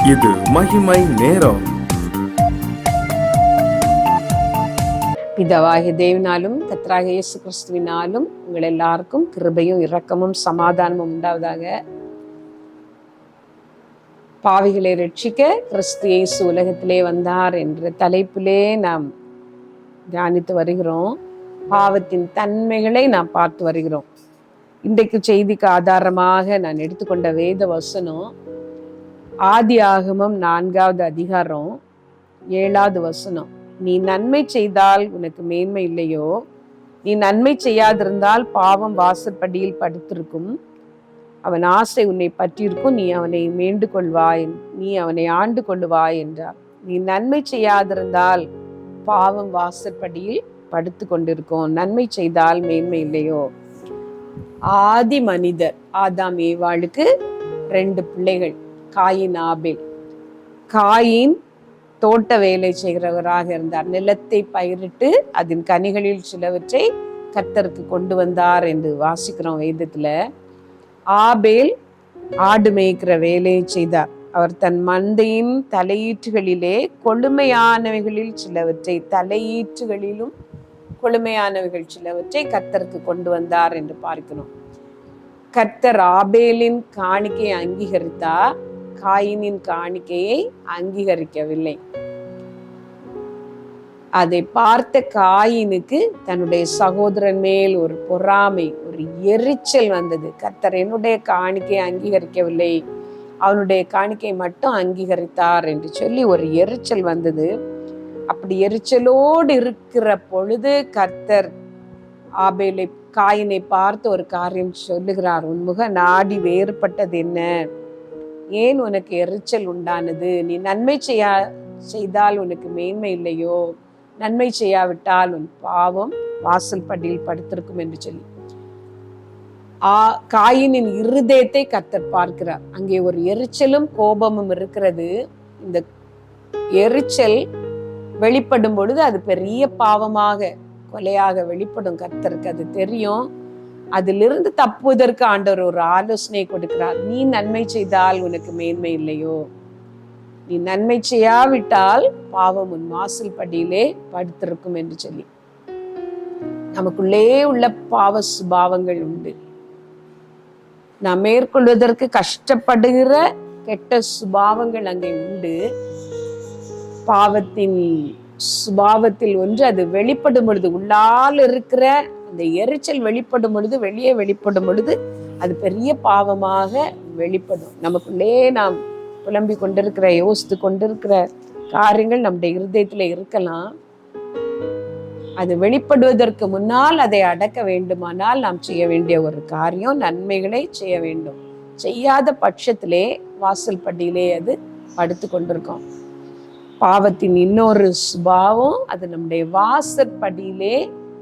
இது மகிமை நேரம். பிதாவாகிய தேவனாலும் கர்த்தராகிய இயேசு கிறிஸ்துவினாலும் உங்கள் எல்லாருக்கும் கிருபையும் இரக்கமும் சமாதானமும் உண்டாவதாக. பாவிகளை ரட்சிக்க கிறிஸ்து இயேசு உலகத்திலே வந்தார் என்ற தலைப்பிலே நாம் தியானித்து வருகிறோம். பாவத்தின் தன்மைகளை நாம் பார்த்து வருகிறோம். இன்றைக்கு செய்திக்கு ஆதாரமாக நான் எடுத்துக்கொண்ட வேத வசனம் ஆதியாகமம் 4வது அதிகாரம் 7வது வசனம். நீ நன்மை செய்தால் உனக்கு மேன்மை இல்லையோ, நீ நன்மை செய்யாதிருந்தால் பாவம் வாசற்படியில் படுத்திருக்கும், அவன் ஆசை உன்னை பற்றியிருக்கும், நீ அவனை மீண்டு கொள்வாய், நீ அவனை ஆண்டு கொள்ளுவாய் என்றார். நீ நன்மை செய்யாதிருந்தால் பாவம் வாசற்படியில் படுத்து கொண்டிருக்கும், நன்மை செய்தால் மேன்மை இல்லையோ. ஆதி மனிதர் ஆதாம் ஏவாளுக்கு 2 பிள்ளைகள், காயின் ஆபேல். காயின் தோட்ட வேலை செய்கிறவராக இருந்தார். நிலத்தை பயிரிட்டு அதன் கனிகளில் சிலவற்றை கர்த்தருக்கு கொண்டு வந்தார் என்று வாசிக்கிறோம் வேதத்துல. ஆபேல் ஆடு மேய்க்கிற வேலையை செய்தார். அவர் தன் மந்தையின் தலையீற்றுகளிலே கொழுமையானவைகளில் சிலவற்றை, தலையீற்றுகளிலும் கொழுமையானவைகள் சிலவற்றை கர்த்தருக்கு கொண்டு வந்தார் என்று பார்க்கிறோம். கர்த்தர் ஆபேலின் காணிக்கையை அங்கீகரித்தார், காயினின் காணிக்கையை அங்கீகரிக்கவில்லை. அதை பார்த்த காயினுக்கு தன்னுடைய சகோதரன் மேல் ஒரு பொறாமை, ஒரு எரிச்சல் வந்தது. கர்த்தர் என்னுடைய காணிக்கையை அங்கீகரிக்கவில்லை, அவனுடைய காணிக்கை மட்டும் அங்கீகரித்தார் என்று சொல்லி ஒரு எரிச்சல் வந்தது. அப்படி எரிச்சலோடு இருக்கிற பொழுது கர்த்தர் ஆபேலை, காயினை பார்த்து ஒரு காரியம் சொல்லுகிறார். உன் முக நாடி வேறுபட்டது என்ன? ஏன் உனக்கு எரிச்சல் உண்டானது? நீ நன்மை செய்தால் உனக்கு மேன்மை இல்லையோ, நன்மை செய்யாவிட்டால் உன் பாவம் வாசல் படியில் படுத்திருக்கும் என்று சொல்லி காயினின் இருதயத்தை கர்த்தர் பார்க்கிறார். அங்கே ஒரு எரிச்சலும் கோபமும் இருக்கிறது. இந்த எரிச்சல் வெளிப்படும் பொழுது அது பெரிய பாவமாக, கொலையாக வெளிப்படும். கர்த்தருக்கு அது தெரியும். அதிலிருந்து தப்புவதற்கு ஆண்டவர் ஒரு ஆலோசனை கொடுக்கிறார். நீ நன்மை செய்தால் உனக்கு மேன்மை இல்லையோ, நீ நன்மை செய்யாவிட்டால் பாவம் உன் வாசல் படியிலே படுத்திருக்கும் என்று சொல்லி. நமக்குள்ளே உள்ள பாவ சுபாவங்கள் உண்டு. நாம் மேற்கொள்வதற்கு கஷ்டப்படுகிற கெட்ட சுபாவங்கள் அங்கே உண்டு. பாவத்தின் சுபாவத்தில் ஒன்று அது வெளிப்படும் பொழுது, உள்ளால் இருக்கிற அந்த எரிச்சல் வெளிப்படும் பொழுது, வெளியே வெளிப்படும் பொழுது அது பெரிய பாவமாக வெளிப்படும். நமக்குள்ளே நாம் புலம்பிக் கொண்டிருக்கிற, யோசித்து கொண்டிருக்கிற காரியங்கள் நம்முடைய இருதயத்துல இருக்கலாம். அது வெளிப்படுவதற்கு முன்னால் அதை அடக்க வேண்டுமானால் நாம் செய்ய வேண்டிய ஒரு காரியம், நன்மைகளை செய்ய வேண்டும். செய்யாத பட்சத்திலே வாசல் படியிலே அது படுத்து கொண்டிருக்கோம். பாவத்தின் இன்னொரு சுபாவம், அது நம்முடைய வாசற்படியிலே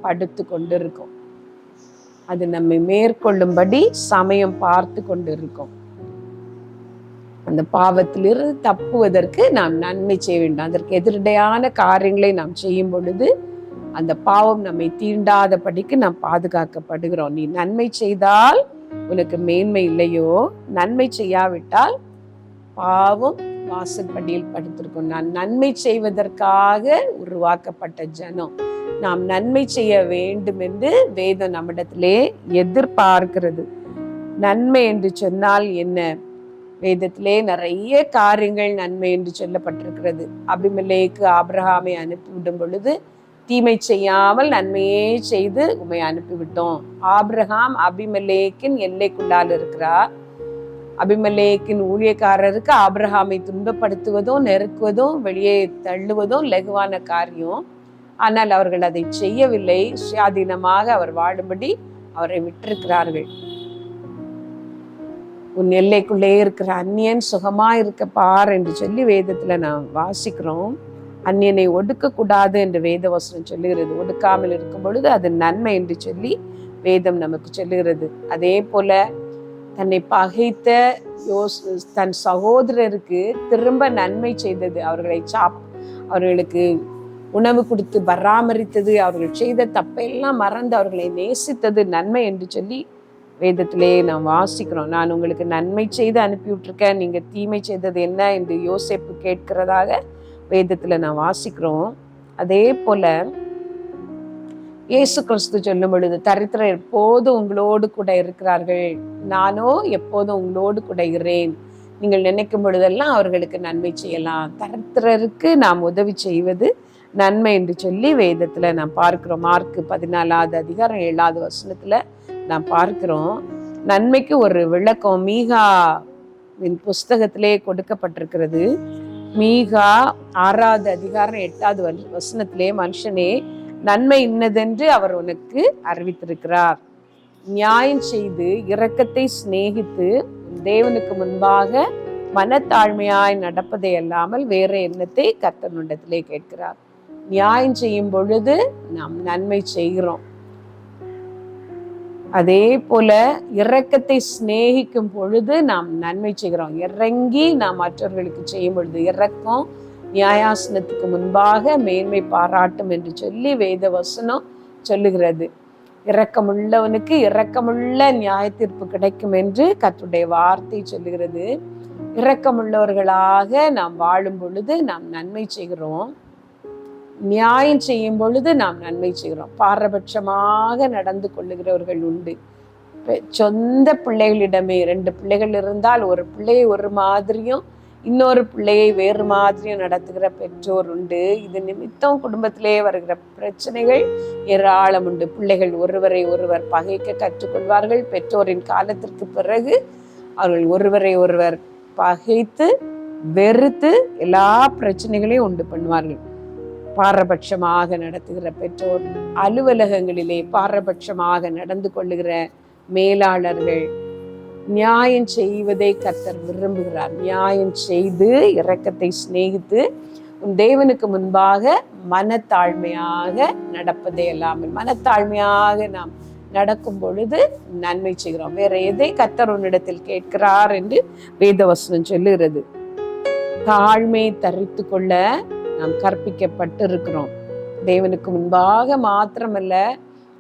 படுத்து கொண்டிருக்கும். அது நம்மை மேற்கொள்ளும்படி சமயம் பார்த்து கொண்டிருக்கும். அந்த பாவத்திலிருந்து தப்புவதற்கு நாம் நன்மை செய்ய வேண்டும். அதற்கு எதிரடையான காரியங்களை நாம் செய்யும் பொழுது அந்த பாவம் நம்மை தீண்டாதபடிக்கு நாம் பாதுகாக்கப்படுகிறோம். நீ நன்மை செய்தால் உனக்கு மேன்மை இல்லையோ, நன்மை செய்யாவிட்டால் பாவம் வாசற்படியில் படுத்திருக்கும். நான் நன்மை செய்வதற்காக உருவாக்கப்பட்ட ஜனம். நாம் நன்மை செய்ய வேண்டும் என்று வேதம் நம்மிடத்திலே எதிர்பார்க்கிறது. நன்மை என்று சொன்னால் என்ன? வேதத்திலே நிறைய காரியங்கள் நன்மை என்று சொல்லப்பட்டிருக்கிறது. அபிமெலேக்கு ஆபிரகாமை அனுப்பிவிடும் பொழுது, தீமை செய்யாமல் நன்மையே செய்து உம்மை அனுப்பிவிட்டோம். ஆபிரகாம் அபிமெலேக்கின் எல்லைக்குள்ளால் இருக்கிறார். அபிமெலேக்கின் ஊழியக்காரருக்கு ஆபிரகாமை துன்பப்படுத்துவதும் நெருக்குவதும் வெளியே தள்ளுவதும் லகுவான காரியம். ஆனால் அவர்கள் அதை செய்யவில்லை. சுயாதீனமாக அவர் வாழும்படி அவரை விட்டிருக்கிறார்கள். உன் எல்லைக்குள்ளே இருக்கிற அந்நியன் சுகமா இருக்க பார் என்று சொல்லி வேதத்துல நாம் வாசிக்கிறோம். அந்நியனை ஒடுக்க கூடாது என்று வேத வசனம் சொல்லுகிறது. ஒடுக்காமல் இருக்கும் பொழுது அது நன்மை என்று சொல்லி வேதம் நமக்கு சொல்லுகிறது. அதே போல தன்னை பகைத்த தன் சகோதரருக்கு திரும்ப நன்மை செய்தது, அவர்களுக்கு உணவு கொடுத்து பராமரித்தது, அவர்கள் செய்த தப்பெல்லாம் மறந்து அவர்களை நேசித்தது நன்மை என்று சொல்லி வேதத்திலே நாம் வாசிக்கிறோம். நான் உங்களுக்கு நன்மை செய்து அனுப்பி விட்டுருக்கேன், நீங்க தீமை செய்தது என்ன என்று யோசேப்பு கேட்கிறதாக வேதத்துல நான் வாசிக்கிறோம். அதே போல இயேசு கிறிஸ்து சொல்லும் பொழுது, தரித்திரர் எப்போதும் உங்களோடு கூட இருக்கிறார்கள், நானோ எப்போதும் உங்களோடு கூட இருக்கிறேன், நீங்கள் நினைக்கும் பொழுதெல்லாம் அவர்களுக்கு நன்மை செய்யலாம். தரித்திரருக்கு நாம் உதவி செய்வது நன்மை என்று சொல்லி வேதத்துல நாம் பார்க்கிறோம். மார்க் 14வது அதிகாரம் 7வது வசனத்துல நாம் பார்க்கிறோம். நன்மைக்கு ஒரு விளக்கம் மீகாவின் புஸ்தகத்திலே கொடுக்கப்பட்டிருக்கிறது. மீகா 6வது அதிகாரம் 8வது வசனத்திலே, மனுஷனே நன்மை இன்னதென்று அவர் உனக்கு அறிவித்திருக்கிறார், நியாயம் செய்து இரக்கத்தை சிநேகித்து தேவனுக்கு முன்பாக மனத்தாழ்மையாய் நடப்பதை அல்லாமல் வேற எண்ணத்தை கர்த்தரிடத்திலே கேட்கிறார். நியாயம் செய்யும் பொழுது நாம் நன்மை செய்கிறோம். அதே போல இரக்கத்தை சிநேகிக்கும் பொழுது நாம் நன்மை செய்கிறோம். இறங்கி நாம் மற்றவர்களுக்கு செய்யும் பொழுது இரக்கம் நியாயாசனத்துக்கு முன்பாக மேன்மை பாராட்டும் என்று சொல்லி வேத வசனம் சொல்லுகிறது. இரக்கமுள்ளவனுக்கு இரக்கமுள்ள நியாய தீர்ப்பு கிடைக்கும் என்று கர்த்தருடைய வார்த்தை சொல்லுகிறது. இரக்கமுள்ளவர்களாக நாம் வாழும் பொழுது நாம் நன்மை செய்கிறோம். நியாயம் செய்யும் பொழுது நாம் நன்மை செய்கிறோம். பாரபட்சமாக நடந்து கொள்ளுகிறவர்கள் உண்டு. சொந்த பிள்ளைகளிடமே 2 பிள்ளைகள் இருந்தால் ஒரு பிள்ளையை ஒரு மாதிரியும் இன்னொரு பிள்ளையை வேறு மாதிரியும் நடத்துகிற பெற்றோர் உண்டு. இது நிமித்தம் குடும்பத்திலே வருகிற பிரச்சனைகள் ஏராளம் உண்டு. பிள்ளைகள் ஒருவரை ஒருவர் பகைக்க கற்றுக்கொள்வார்கள். பெற்றோரின் காலத்திற்கு பிறகு அவர்கள் ஒருவரை ஒருவர் பகைத்து வெறுத்து எல்லா பிரச்சனைகளையும் உண்டு பண்ணுவார்கள். பாரபட்சமாக நடத்துகிற பெற்றோர், அலுவலகங்களிலே பாரபட்சமாக நடந்து கொள்ளுகிற மேலாளர்கள், நியாயம் செய்வதை கர்த்தர் விரும்புகிறார். நியாயம் செய்து இரக்கத்தை சிநேகித்து உன் தேவனுக்கு முன்பாக மனத்தாழ்மையாக நடப்பதே அல்லாமல், மனத்தாழ்மையாக நாம் நடக்கும் பொழுது நன்மை செய்கிறோம். வேற எதை கர்த்தர் உன்னிடத்தில் கேட்கிறார் என்று வேதவசனம் சொல்லுகிறது. தாழ்மை தரித்து கொள்ள நாம் கற்பிக்கப்பட்டு இருக்கிறோம். தேவனுக்கு முன்பாக மாத்திரமல்ல,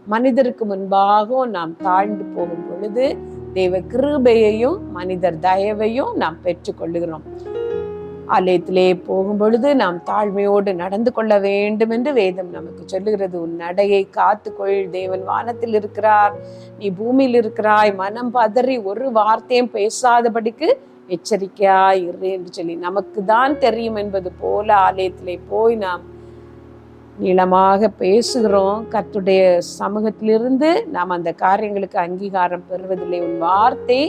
மனிதருக்கு முன்பாகவும் நாம் தாழ்ந்து போகும் பொழுது தேவ கிருபையையும் மனிதர் தயவையும் நாம் பெற்றுக்கொள்ளுகிறோம். ஆலயத்திலே போகும் பொழுது நாம் தாழ்மையோடு நடந்து கொள்ள வேண்டும் என்று வேதம் நமக்கு சொல்லுகிறது. உன் நடையை காத்துக்கொள், தேவன் வானத்தில் இருக்கிறார், நீ பூமியில் இருக்கிறாய், மனம் பதறி ஒரு வார்த்தையும் பேசாதபடிக்கு எச்சரிக்கையாய் இரு என்று சொல்லி நமக்கு தான் தெரியும் என்பது போல ஆலயத்திலே போய் நாம் நீளமாக பேசுகிறோம். கர்த்தருடைய சமூகத்திலிருந்து நாம் அந்த காரியங்களுக்கு அங்கீகாரம் பெறுவதில்லை. உன் வார்த்தை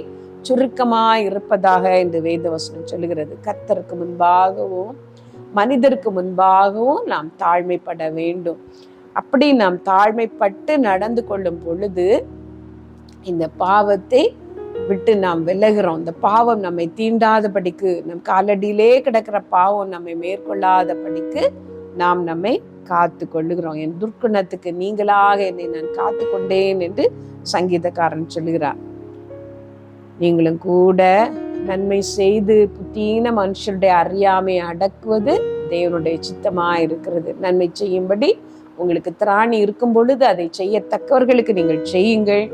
சுருக்கமாய் இருப்பதாக என்று வேதவசனம் சொல்லுகிறது. கர்த்தருக்கு முன்பாகவும் மனிதருக்கு முன்பாகவும் நாம் தாழ்மைப்பட வேண்டும். அப்படி நாம் தாழ்மைப்பட்டு நடந்து கொள்ளும் பொழுது இந்த பாவத்தை விட்டு நாம் விலகிறோம். இந்த பாவம் நம்மை தீண்டாதபடிக்கு, நம் காலடியிலே கிடக்கிற பாவம் நம்மை மேற்கொள்ளாதபடிக்கு நாம் நம்மை காத்து கொள்ளுகிறோம். என் துர்க்குணத்துக்கு நீங்களாக என்னை நான் காத்து கொண்டேன் என்று சங்கீதக்காரன் சொல்லுகிறார். நீங்களும் கூட நன்மை செய்து புத்தீன மனுஷருடைய அறியாமை அடக்குவது தேவனுடைய சித்தமா இருக்கிறது. நன்மை செய்யும்படி உங்களுக்கு திராணி இருக்கும் பொழுது அதை செய்யத்தக்கவர்களுக்கு நீங்கள் செய்யுங்கள்.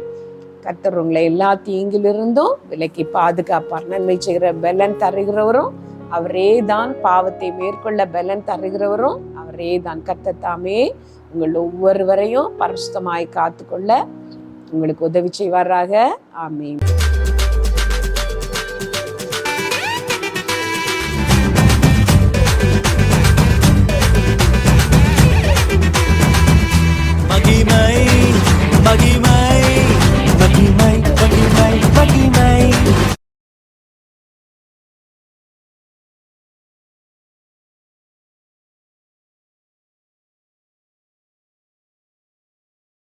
கர்த்தர் உங்களை எல்லா தீங்கிலிருந்தும் விலக்கி பாதுகாப்பார். நன்மை செய்கிற பலன் தருகிறவரும் அவரே தான், பாவத்தை மேற்கொள்ள பலன் தருகிறவரும் அவரே தான். கர்த்தர் தாமே உங்கள் ஒவ்வொருவரையும் பரிசுத்தமாய் காத்துக்கொள்ள உங்களுக்கு உதவி செய்வாராக. ஆமென். மகிமை மகிமை